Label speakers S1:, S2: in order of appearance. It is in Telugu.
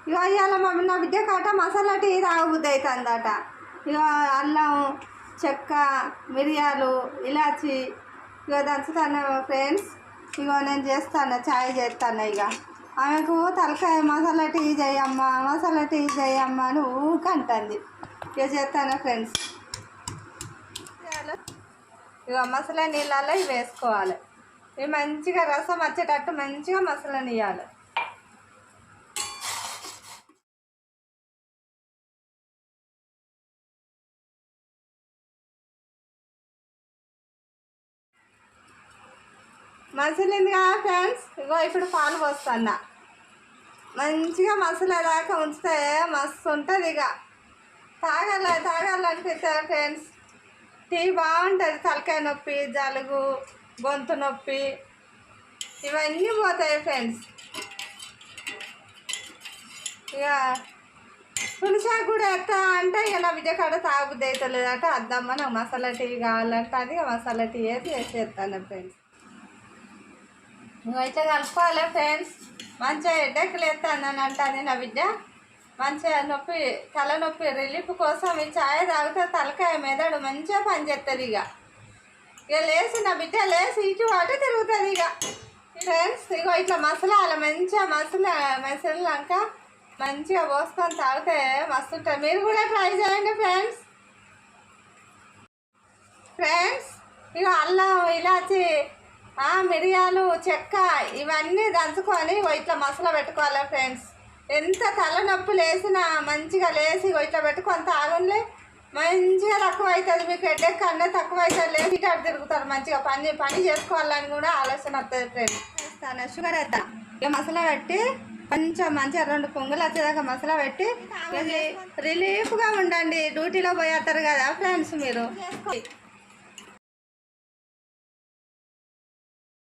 S1: ఇక ఇవాళ నా బిడ్డ కాట మసాలా టీ తాగబుద్ధి అవుతుందట. ఇక అల్లం, చెక్క, మిరియాలు, ఇలాచి ఇక దంచుతాను ఫ్రెండ్స్. ఇక నేను చేస్తాను, ఛాయ్ చేస్తాను. ఇక ఆమెకు తలకాయ మసాలా టీ చేయమ్మా, మసాలా టీ చేయమ్మా అని ఊకంటుంది. ఇక చేస్తాను ఫ్రెండ్స్. ఇక మసాలా నీళ్ళల్లో ఇవి వేసుకోవాలి. ఇవి మంచిగా రసం వచ్చేటట్టు మంచిగా మసాలా నీయాలి. మసిలింది కదా ఫ్రెండ్స్. ఇగో ఇప్పుడు పాలు పోస్తాను. మంచిగా మసాలా దాకా ఉంచితే మస్తు ఉంటుంది. ఇక తాగాలనిపిస్తుంది ఫ్రెండ్స్. టీ బాగుంటుంది. తలకాయ నొప్పి, జలుబు, గొంతు నొప్పి ఇవన్నీ పోతాయి ఫ్రెండ్స్. ఇక పులిసాకు కూడా ఎత్తా అంటే ఇక నా బిడ్డ కాడ తాగబుద్ధి అవుతలేదట. అద్దమ్మ నాకు మసాలా టీ కావాలంటే అది మసాలా టీ వేసేస్తాను ఫ్రెండ్స్. నువ్వు అయితే కలుపుకోవాలి ఫ్రెండ్స్. మంచిగా హెడేక్లు ఎత్తానని అంటుంది నా బిడ్డ. మంచిగా నొప్పి, తలనొప్పి రిలీఫ్ కోసం ఈ ఛాయ్ తాగితే తలకాయ మెదడు మంచిగా పనిచేస్తుంది. ఇక లేచి నా బిడ్డ లేచి ఇటు అటు తిరుగుతుంది. ఇక ఫ్రెండ్స్ ఇగో ఇట్లా మసలాలి. మంచిగా మసిలినాక మంచిగా పోసుకొని తాగితే మస్తు ఉంటుంది. మీరు కూడా ట్రై చేయండి ఫ్రెండ్స్. ఇక అల్లం, ఇలాచి, మిరియాలు, చెక్క ఇవన్నీ దంచుకొని ఇట్లా మసాలా పెట్టుకోవాలి ఫ్రెండ్స్. ఎంత తలనొప్పి లేసినా మంచిగా లేచి ఇట్లా పెట్టుకొని తాగుండే మంచిగా తక్కువ అవుతుంది. మీకు హెడేక్ అన్నీ తక్కువ అవుతుంది. లేచి ఇటు తిరుగుతారు. మంచిగా పని చేసుకోవాలని కూడా ఆలోచన వస్తుంది ఫ్రెండ్స్. వేస్తాను షుగర్ వేద్దాం. ఇక మసాలా పెట్టి కొంచెం మంచిగా 2 పొంగులు వచ్చేదాకా మసాలా పెట్టి రిలీఫ్గా ఉండండి. డ్యూటీలో పోయేస్తారు కదా ఫ్రెండ్స్ మీరు.